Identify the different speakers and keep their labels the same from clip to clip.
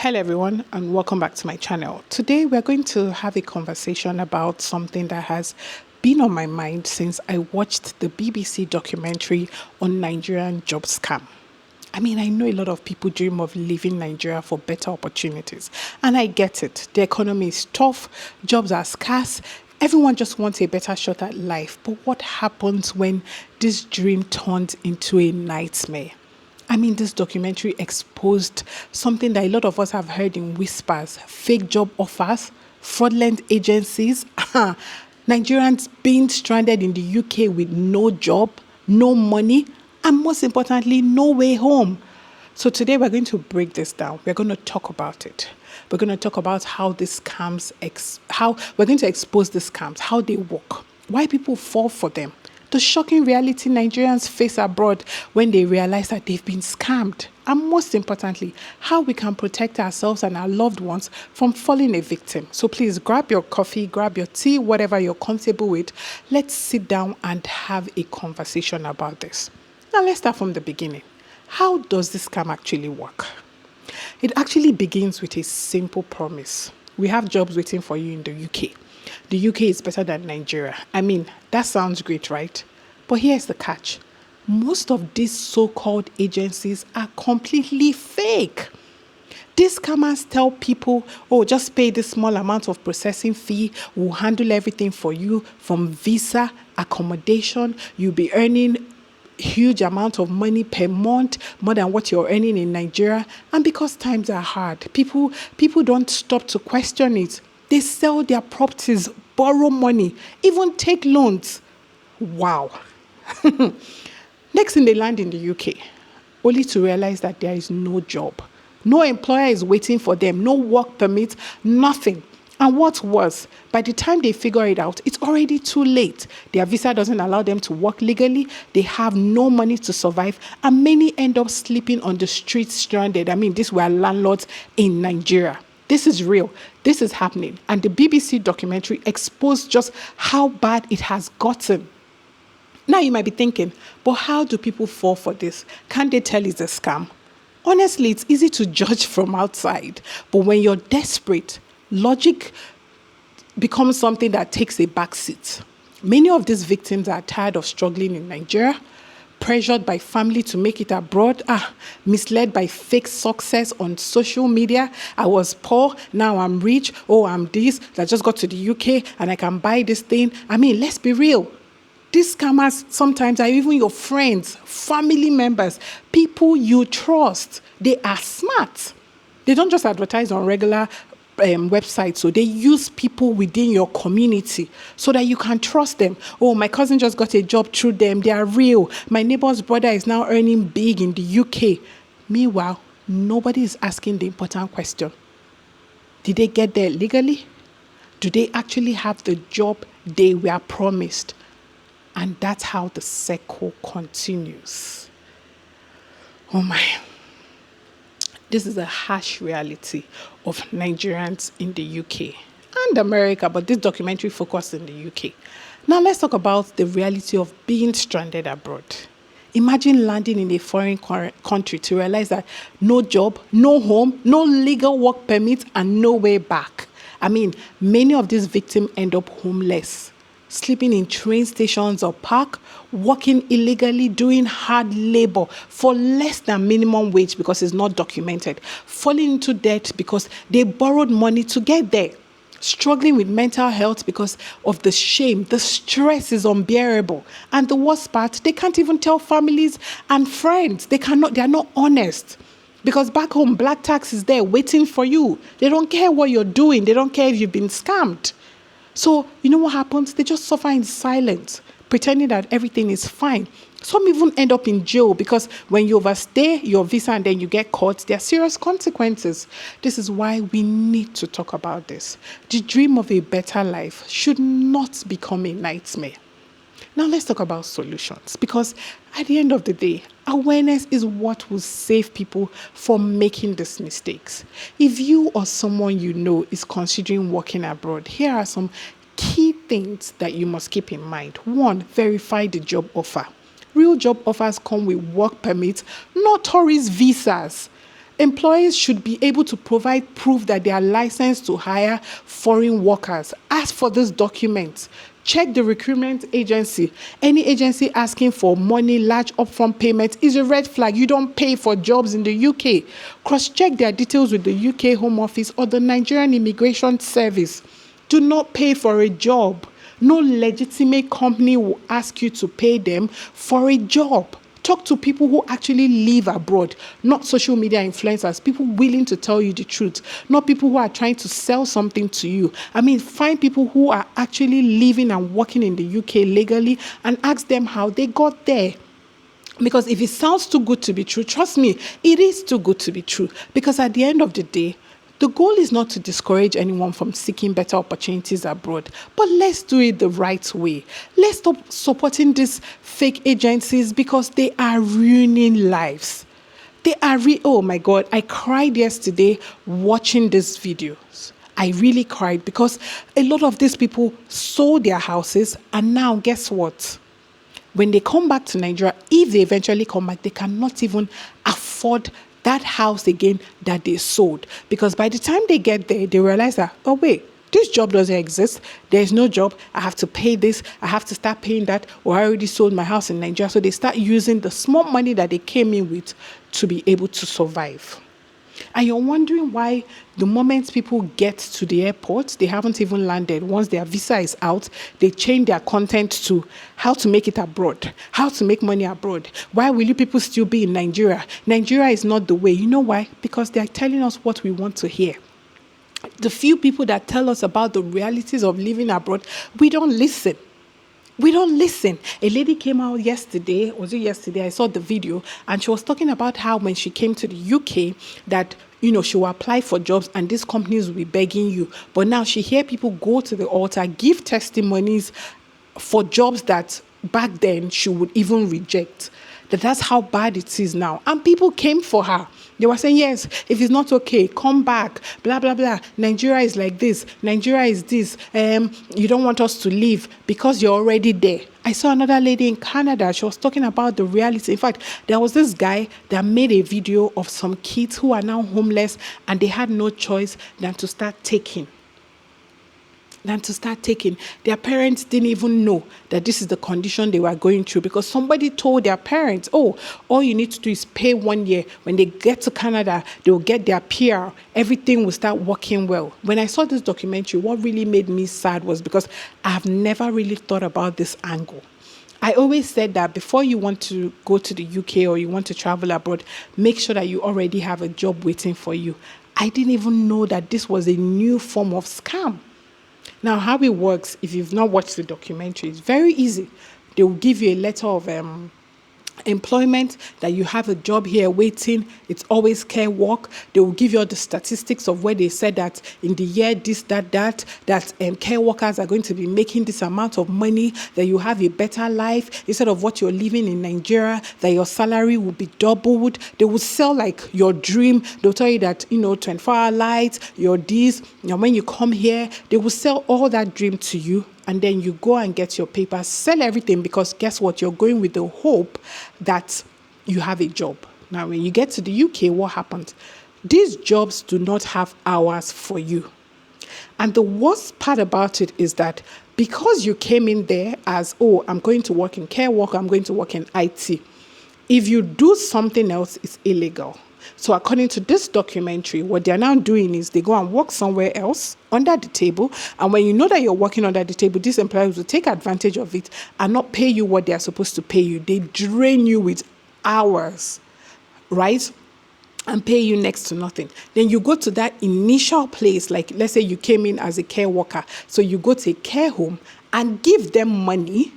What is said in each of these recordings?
Speaker 1: Hello everyone and welcome back to my channel. Today we're going to have a conversation about something that has been on my mind since I watched the BBC documentary on Nigerian job scam. I know a lot of people dream of leaving Nigeria for better opportunities, and I get it. The economy is tough, jobs are scarce, everyone just wants a better shot at life. But what happens when this dream turns into a nightmare? This documentary exposed something that a lot of us have heard in whispers: fake job offers, fraudulent agencies, Nigerians being stranded in the UK with no job, no money, and most importantly, no way home. So today we're going to break this down. We're going to talk about it. We're going to talk about how these scams, how we're going to expose the scams, how they work, why people fall for them, the shocking reality Nigerians face abroad when they realize that they've been scammed, and most importantly, how we can protect ourselves and our loved ones from falling a victim. So please grab your coffee, grab your tea, whatever you're comfortable with. Let's sit down and have a conversation about this. Now let's start from the beginning. How does this scam actually work? It actually begins with a simple promise. We have jobs waiting for you in the UK. The UK is better than Nigeria. That sounds great, right? But here's the catch. Most of these so-called agencies are completely fake. These scammers tell people, oh, just pay this small amount of processing fee. We'll handle everything for you, from visa, accommodation. You'll be earning huge amount of money per month, more than what you're earning in Nigeria. And because times are hard, people don't stop to question it. They sell their properties, borrow money, even take loans. Wow. Next thing, they land in the UK, only to realize that there is no job. No employer is waiting for them, no work permit, nothing. And what's worse, by the time they figure it out, it's already too late. Their visa doesn't allow them to work legally. They have no money to survive. And many end up sleeping on the streets stranded. These were landlords in Nigeria. This is real. This is happening. And the BBC documentary exposed just how bad it has gotten. Now you might be thinking, but how do people fall for this? Can't they tell it's a scam? Honestly, it's easy to judge from outside. But when you're desperate, logic becomes something that takes a backseat. Many of these victims are tired of struggling in Nigeria, pressured by family to make it abroad, misled by fake success on social media. I was poor, now I'm rich. Oh, I'm this. I just got to the UK and I can buy this thing. Let's be real. These scammers sometimes are even your friends, family members, people you trust. They are smart. They don't just advertise on regular websites, so they use people within your community so that you can trust them. Oh, my cousin just got a job through them. They are real. My neighbor's brother is now earning big in the UK. Meanwhile, nobody is asking the important question. Did they get there legally? Do they actually have the job they were promised? And that's how the cycle continues. Oh my. This is a harsh reality of Nigerians in the UK and America, but this documentary focused in the UK. Now let's talk about the reality of being stranded abroad. Imagine landing in a foreign country to realize that no job, no home, no legal work permit, and no way back. Many of these victims end up homeless, sleeping in train stations or park, working illegally, doing hard labor for less than minimum wage because it's not documented, falling into debt because they borrowed money to get there, struggling with mental health because of the shame. The stress is unbearable. And the worst part, they can't even tell families and friends. They are not honest. Because back home, black tax is there waiting for you. They don't care what you're doing. They don't care if you've been scammed. So, you know what happens? They just suffer in silence, pretending that everything is fine. Some even end up in jail because when you overstay your visa and then you get caught, there are serious consequences. This is why we need to talk about this. The dream of a better life should not become a nightmare. Now let's talk about solutions, because at the end of the day, awareness is what will save people from making these mistakes. If you or someone you know is considering working abroad, here are some key things that you must keep in mind. 1, verify the job offer. Real job offers come with work permits, not tourist visas. Employers should be able to provide proof that they are licensed to hire foreign workers. Ask for these documents. Check the recruitment agency. Any agency asking for money, large upfront payment is a red flag. You don't pay for jobs in the UK. Cross-check their details with the UK Home Office or the Nigerian Immigration Service. Do not pay for a job. No legitimate company will ask you to pay them for a job. Talk to people who actually live abroad, not social media influencers, people willing to tell you the truth, not people who are trying to sell something to you. I mean, find people who are actually living and working in the UK legally and ask them how they got there. Because if it sounds too good to be true, trust me, it is too good to be true. Because at the end of the day, the goal is not to discourage anyone from seeking better opportunities abroad, but let's do it the right way. Let's stop supporting these fake agencies because they are ruining lives. Oh my God, I cried yesterday watching these videos. I really cried because a lot of these people sold their houses and now guess what? When they come back to Nigeria, if they eventually come back, they cannot even afford that house again that they sold. Because by the time they get there, they realize that, oh wait, this job doesn't exist. There's no job. I have to pay this. I have to start paying that. Or I already sold my house in Nigeria. So they start using the small money that they came in with to be able to survive. And you're wondering why the moment people get to the airport, they haven't even landed. Once their visa is out, they change their content to how to make it abroad, how to make money abroad. Why will you people still be in Nigeria? Nigeria is not the way. You know why? Because they're telling us what we want to hear. The few people that tell us about the realities of living abroad, we don't listen. We don't listen. A lady came out yesterday, was it yesterday? I saw the video, and she was talking about how when she came to the UK that, she will apply for jobs and these companies will be begging you. But now she hear people go to the altar, give testimonies for jobs that back then she would even reject. That's how bad it is now. And people came for her. They were saying, yes, if it's not okay, come back, blah, blah, blah. Nigeria is like this. Nigeria is this. You don't want us to leave because you're already there. I saw another lady in Canada. She was talking about the reality. In fact, there was this guy that made a video of some kids who are now homeless and they had no choice than to start taking. Their parents didn't even know that this is the condition they were going through because somebody told their parents, oh, all you need to do is pay 1 year. When they get to Canada, they will get their PR. Everything will start working well. When I saw this documentary, what really made me sad was because I have never really thought about this angle. I always said that before you want to go to the UK or you want to travel abroad, make sure that you already have a job waiting for you. I didn't even know that this was a new form of scam. Now, how it works, if you've not watched the documentary, it's very easy. They will give you a letter of employment, that you have a job here waiting. It's always care work. They will give you all the statistics of where they said that in the year this, that care workers are going to be making this amount of money, that you have a better life instead of what you're living in Nigeria, that your salary will be doubled. They will sell like your dream. They'll tell you that, 24-hour lights, your this. And when you come here, they will sell all that dream to you. And then you go and get your papers, sell everything, because guess what? You're going with the hope that you have a job. Now, when you get to the UK, what happens? These jobs do not have hours for you. And the worst part about it is that because you came in there as, oh, I'm going to work in care work, I'm going to work in IT. If you do something else, it's illegal. So according to this documentary, what they're now doing is they go and work somewhere else under the table. And when you know that you're working under the table, these employers will take advantage of it and not pay you what they're supposed to pay you. They drain you with hours, right? And pay you next to nothing. Then you go to that initial place, like let's say you came in as a care worker. So you go to a care home and give them money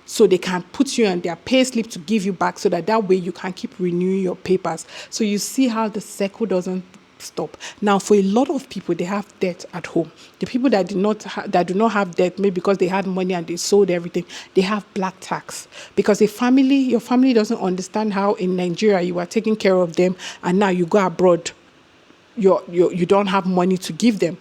Speaker 1: so they can put you on their pay slip to give you back, so that way you can keep renewing your papers. So you see how the circle doesn't stop. Now, for a lot of people, they have debt at home. The people that do not have debt, maybe because they had money and they sold everything, they have black tax. Because your family doesn't understand how in Nigeria you are taking care of them, and now you go abroad, you don't have money to give them.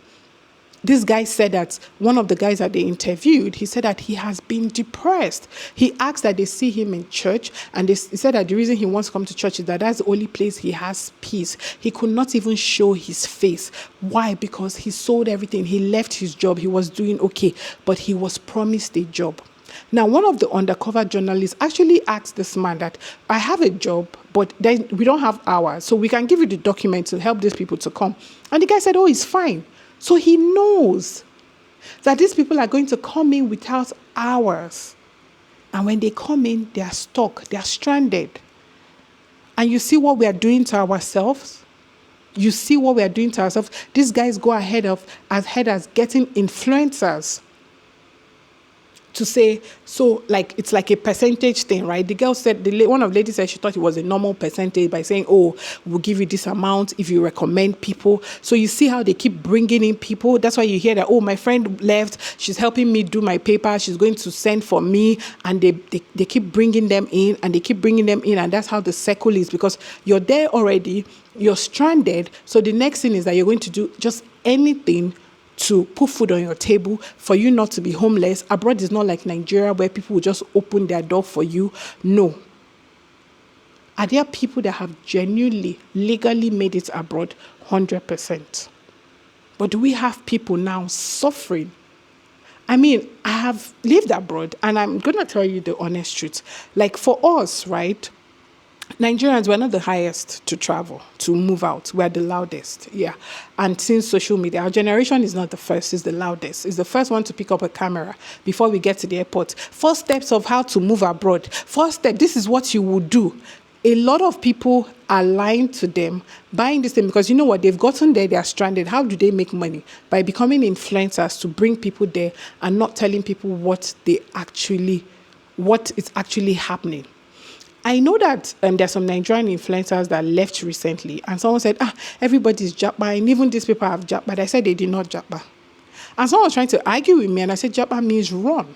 Speaker 1: This guy said that one of the guys that they interviewed, he said that he has been depressed. He asked that they see him in church, and he said that the reason he wants to come to church is that that's the only place he has peace. He could not even show his face. Why? Because he sold everything. He left his job. He was doing okay, but he was promised a job. Now, one of the undercover journalists actually asked this man that, I have a job, but then we don't have hours, so we can give you the document to help these people to come. And the guy said, oh, it's fine. So he knows that these people are going to come in without hours. And when they come in, they are stuck, they are stranded. And you see what we are doing to ourselves? You see what we are doing to ourselves? These guys go ahead as getting influencers to say, so like it's like a percentage thing, right? The girl said, one of the ladies said she thought it was a normal percentage by saying, oh, we'll give you this amount if you recommend people. So you see how they keep bringing in people. That's why you hear that, oh, my friend left, she's helping me do my paper, she's going to send for me. And they keep bringing them in, and they keep bringing them in. And that's how the circle is, because you're there already, you're stranded. So the next thing is that you're going to do just anything to put food on your table, for you not to be homeless. Abroad is not like Nigeria where people will just open their door for you. No. Are there people that have genuinely, legally made it abroad? 100%. But do we have people now suffering? I mean, I have lived abroad, and I'm going to tell you the honest truth. Like for us, right? Nigerians, we're not the highest to travel, to move out. We're the loudest, yeah. And since social media, our generation is not the first, it's the loudest. It's the first one to pick up a camera before we get to the airport. First steps of how to move abroad. First step, this is what you would do. A lot of people are lying to them, buying this thing, because you know what? They've gotten there, they are stranded. How do they make money? By becoming influencers to bring people there and not telling people what is actually happening. I know that there's some Nigerian influencers that left recently, and someone said, everybody's Japa, and even these people have Japa. I said they did not Japa. And someone was trying to argue with me, and I said Japa means run.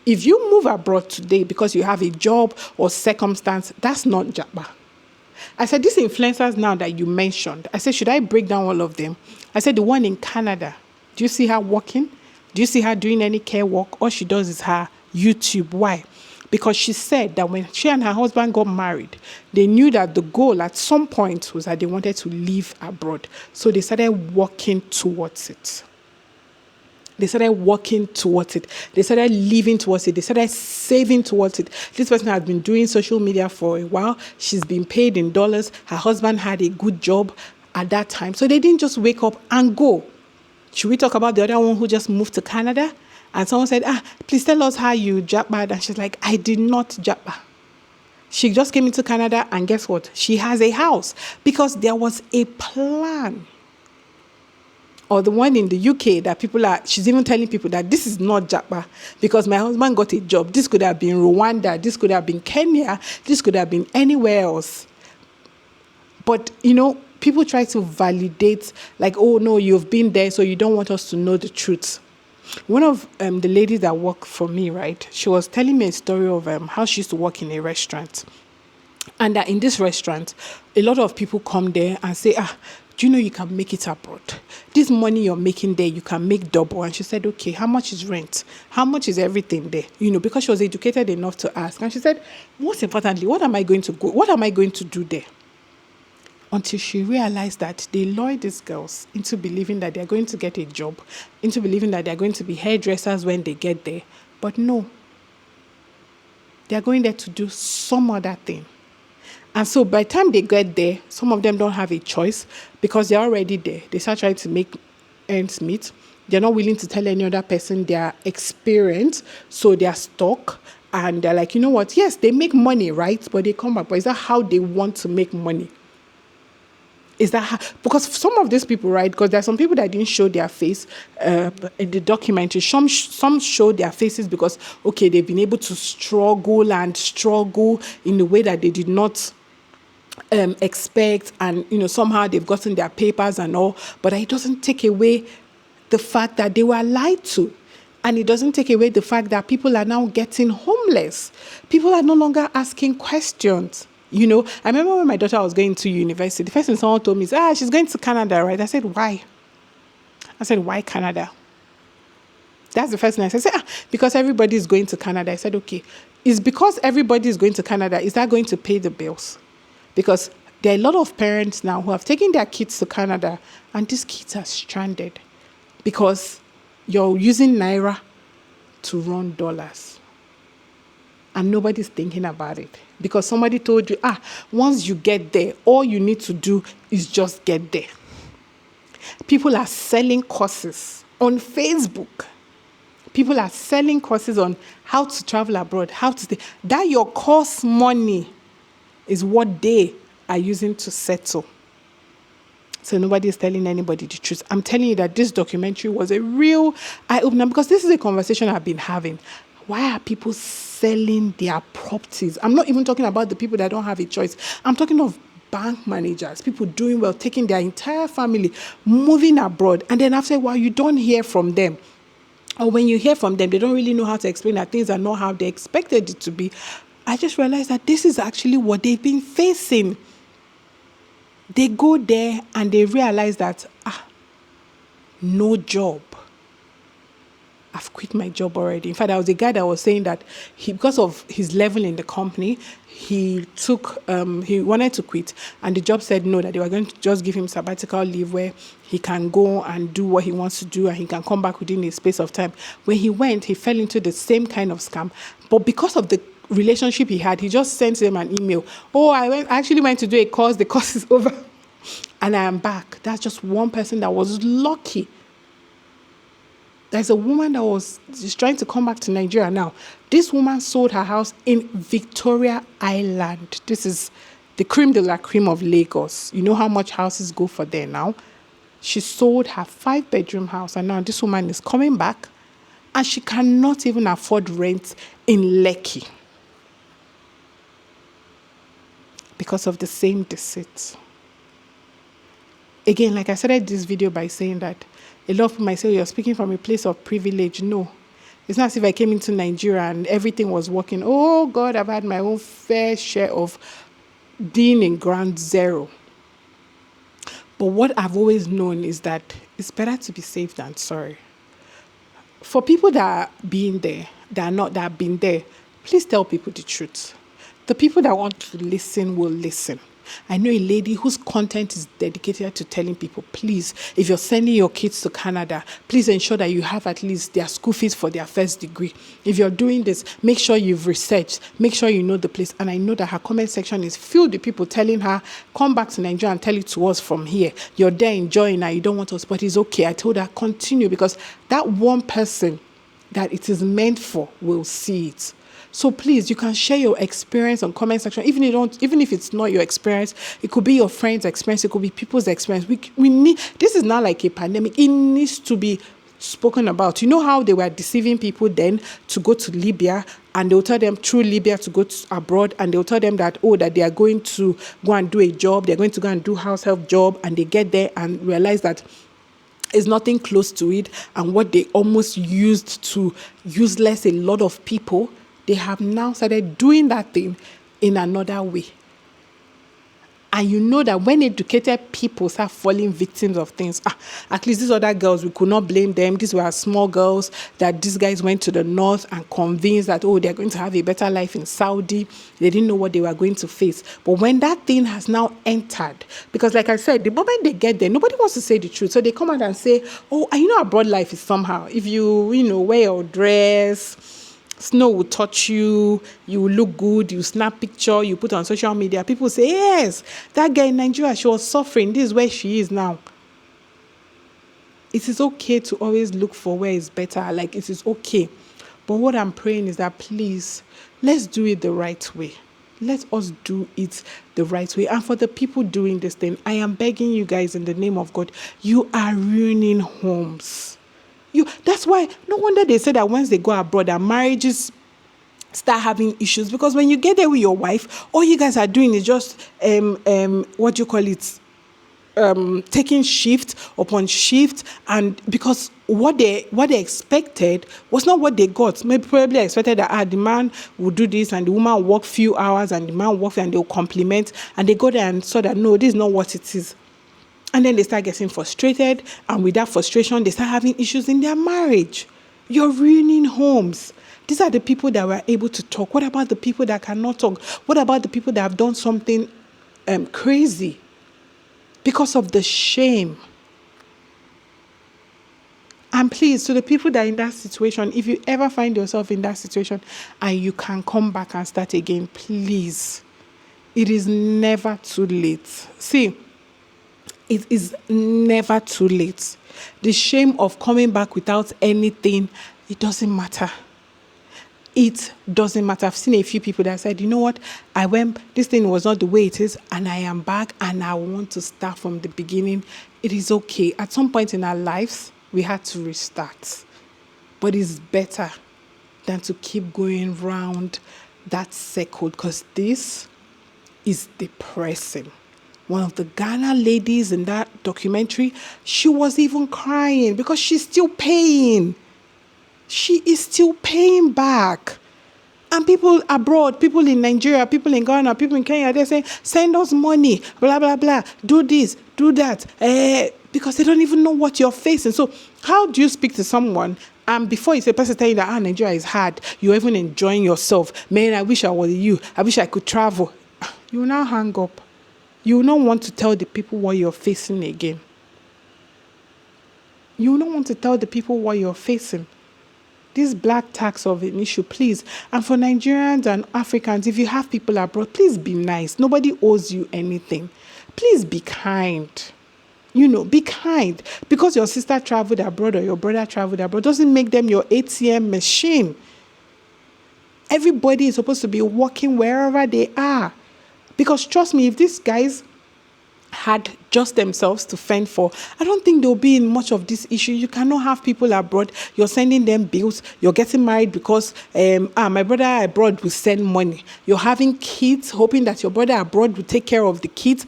Speaker 1: If you move abroad today because you have a job or circumstance, that's not Japa. I said, these influencers now that you mentioned, I said, should I break down all of them? I said, the one in Canada, do you see her working? Do you see her doing any care work? All she does is her YouTube. Why? Because she said that when she and her husband got married, they knew that the goal at some point was that they wanted to live abroad. So they started working towards it. They started working towards it. They started living towards it. They started saving towards it. This person has been doing social media for a while. She's been paid in dollars. Her husband had a good job at that time. So they didn't just wake up and go. Should we talk about the other one who just moved to Canada? And someone said, please tell us how you Japa. And she's like, I did not Japa. She just came into Canada, and guess what? She has a house because there was a plan. Or the one in the UK that she's even telling people that this is not Japa because my husband got a job. This could have been Rwanda. This could have been Kenya. This could have been anywhere else. But, people try to validate like, oh, no, you've been there, so you don't want us to know the truth. One of the ladies that work for me, right, she was telling me a story of how she used to work in a restaurant. And that in this restaurant, a lot of people come there and say, do you know you can make it abroad? This money you're making there, you can make double. And she said, okay, how much is rent? How much is everything there? Because she was educated enough to ask. And she said, most importantly, what am I going to do there? Until she realized that they lured these girls into believing that they're going to get a job, into believing that they're going to be hairdressers when they get there. But no, they're going there to do some other thing. And so by the time they get there, some of them don't have a choice because they're already there. They start trying to make ends meet. They're not willing to tell any other person their experience, so they're stuck. And they're like, you know what? Yes, they make money, right? But they come back. But is that how they want to make money? Is that how, because some of these people, right, because there are some people that didn't show their face in the documentary. Some show their faces because, okay, they've been able to struggle in a way that they did not expect, and, somehow they've gotten their papers and all. But it doesn't take away the fact that they were lied to. And it doesn't take away the fact that people are now getting homeless. People are no longer asking questions. I remember when my daughter was going to university, the first thing someone told me is, she's going to Canada, right? I said, why? I said, why Canada? That's the first thing I said. Because everybody is going to Canada. I said, okay. Is because everybody is going to Canada, is that going to pay the bills? Because there are a lot of parents now who have taken their kids to Canada and these kids are stranded because you're using Naira to run dollars. And nobody's thinking about it. Because somebody told you, once you get there, all you need to do is just get there. People are selling courses on Facebook. People are selling courses on how to travel abroad, how to stay. That your course money is what they are using to settle. So nobody is telling anybody the truth. I'm telling you that this documentary was a real eye-opener because this is a conversation I've been having. Why are people selling their properties? I'm not even talking about the people that don't have a choice. I'm talking of bank managers, people doing well, taking their entire family, moving abroad. And then after a while, you don't hear from them. Or when you hear from them, they don't really know how to explain that things are not how they expected it to be. I just realized that this is actually what they've been facing. They go there and they realize that, no job. I've quit my job already. In fact, there was a guy that was saying that because of his level in the company, he wanted to quit. And the job said no, that they were going to just give him sabbatical leave where he can go and do what he wants to do and he can come back within a space of time. When he went, he fell into the same kind of scam. But because of the relationship he had, he just sent them an email. I actually went to do a course. The course is over. And I am back. That's just one person that was lucky. There's a woman that was trying to come back to Nigeria now. This woman sold her house in Victoria Island. This is the creme de la creme of Lagos. You know how much houses go for there now? She sold her 5-bedroom house and now this woman is coming back and she cannot even afford rent in Lekki because of the same deceit. Again, like I started this video by saying that a lot of people might say, you're speaking from a place of privilege. No. It's not as if I came into Nigeria and everything was working. Oh, God, I've had my own fair share of being in ground zero. But what I've always known is that it's better to be safe than sorry. For people that are being there, that have been there, please tell people the truth. The people that want to listen will listen. I know a lady whose content is dedicated to telling people, please, if you're sending your kids to Canada, please ensure that you have at least their school fees for their first degree. If you're doing this, make sure you've researched, make sure you know the place. And I know that her comment section is filled with people telling her, come back to Nigeria and tell it to us from here. You're there enjoying her, you don't want us, but it's okay. I told her, continue, because that one person that it is meant for will see it. So please, you can share your experience on comment section. Even if it's not your experience, it could be your friend's experience, it could be people's experience. We need, this is not like a pandemic. It needs to be spoken about. You know how they were deceiving people then to go to Libya, and they'll tell them through Libya to go abroad, and they'll tell them that, that they are going to go and do a job, they're going to go and do house help job, and they get there and realize that it's nothing close to it, and what they almost used to useless a lot of people, they have now started doing that thing in another way. And you know that when educated people start falling victims of things, at least these other girls, we could not blame them. These were small girls that these guys went to the north and convinced that, they're going to have a better life in Saudi. They didn't know what they were going to face. But when that thing has now entered, because like I said, the moment they get there, nobody wants to say the truth. So they come out and say, abroad life is somehow. If you wear your dress, snow will touch you, you will look good, you snap picture, you put on social media. People say, yes, that girl in Nigeria, she was suffering. This is where she is now. It is okay to always look for where it's better. Like, it is okay. But what I'm praying is that, please, let's do it the right way. Let us do it the right way. And for the people doing this thing, I am begging you guys in the name of God, you are ruining homes. That's why no wonder they say that once they go abroad, their marriages start having issues, because when you get there with your wife, all you guys are doing is just taking shift upon shift, and because what they expected was not what they got. Maybe probably expected that the man would do this and the woman will work few hours and the man will work and they'll compliment, and they go there and saw that no, this is not what it is. And then they start getting frustrated. And with that frustration, they start having issues in their marriage. You're ruining homes. These are the people that were able to talk. What about the people that cannot talk? What about the people that have done something crazy because of the shame? And please, to the people that are in that situation, if you ever find yourself in that situation and you can come back and start again, please, it is never too late. See, it is never too late. The shame of coming back without anything, it doesn't matter. It doesn't matter. I've seen a few people that said, you know what, this thing was not the way it is, and I am back and I want to start from the beginning. It is okay. At some point in our lives, we had to restart. But it's better than to keep going round that circle, because this is depressing. One of the Ghana ladies in that documentary, she was even crying because she's still paying. She is still paying back. And people abroad, people in Nigeria, people in Ghana, people in Kenya, they're saying, send us money, blah, blah, blah, do this, do that. Because they don't even know what you're facing. So how do you speak to someone and before you say, person tell you that Nigeria is hard, you're even enjoying yourself. Man, I wish I was you. I wish I could travel. You will now hang up. You will not want to tell the people what you're facing again. You will not want to tell the people what you're facing. This black tax of an issue, please. And for Nigerians and Africans, if you have people abroad, please be nice. Nobody owes you anything. Please be kind. Be kind. Because your sister traveled abroad or your brother traveled abroad doesn't make them your ATM machine. Everybody is supposed to be working wherever they are. Because trust me, if these guys had just themselves to fend for, I don't think they'll be in much of this issue. You cannot have people abroad. You're sending them bills. You're getting married because my brother abroad will send money. You're having kids, hoping that your brother abroad will take care of the kids.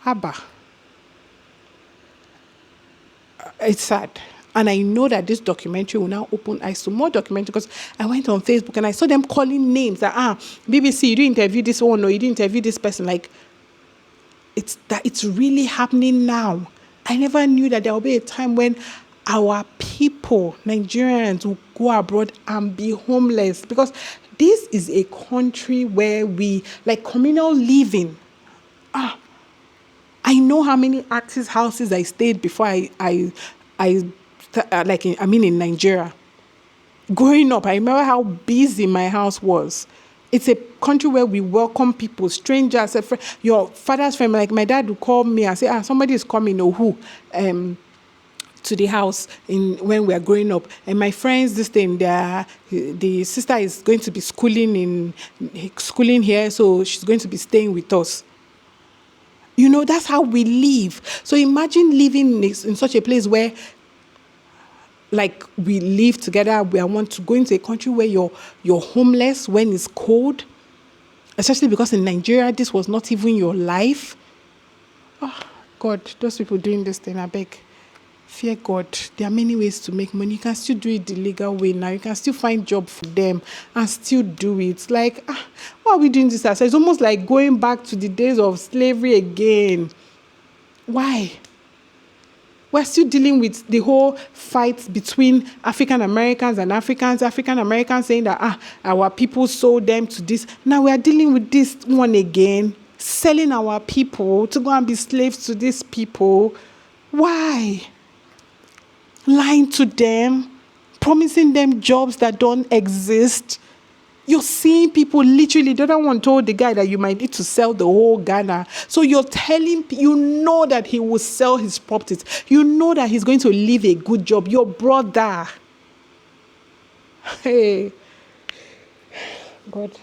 Speaker 1: Abba. It's sad. And I know that this documentary will now open eyes to more documentaries, because I went on Facebook and I saw them calling names that, BBC, you didn't interview this one or you didn't interview this person. Like, it's really happening now. I never knew that there will be a time when our people, Nigerians, will go abroad and be homeless, because this is a country where we, like communal living. I know how many artist houses I stayed before in Nigeria. Growing up, I remember how busy my house was. It's a country where we welcome people, strangers, your father's friend. Like my dad would call me and say, somebody is coming, or who, to the house when we are growing up. And my friends, the sister is going to be schooling here, so she's going to be staying with us. That's how we live. So imagine living in such a place where, like, we live together. We want to go into a country where you're homeless when it's cold, especially because in Nigeria this was not even your life. Oh God, those people doing this thing, I beg, fear God. There are many ways to make money. You can still do it the legal way now. You can still find job for them and still do it. Like, why are we doing this? It's almost like going back to the days of slavery again. Why? We're still dealing with the whole fight between African Americans and Africans. African Americans saying that our people sold them to this. Now we are dealing with this one again, selling our people to go and be slaves to these people. Why? Lying to them, promising them jobs that don't exist. You're seeing people literally, the other one told the guy that you might need to sell the whole Ghana. So you're telling, that he will sell his properties. You know that he's going to leave a good job. Your brother. Hey. God,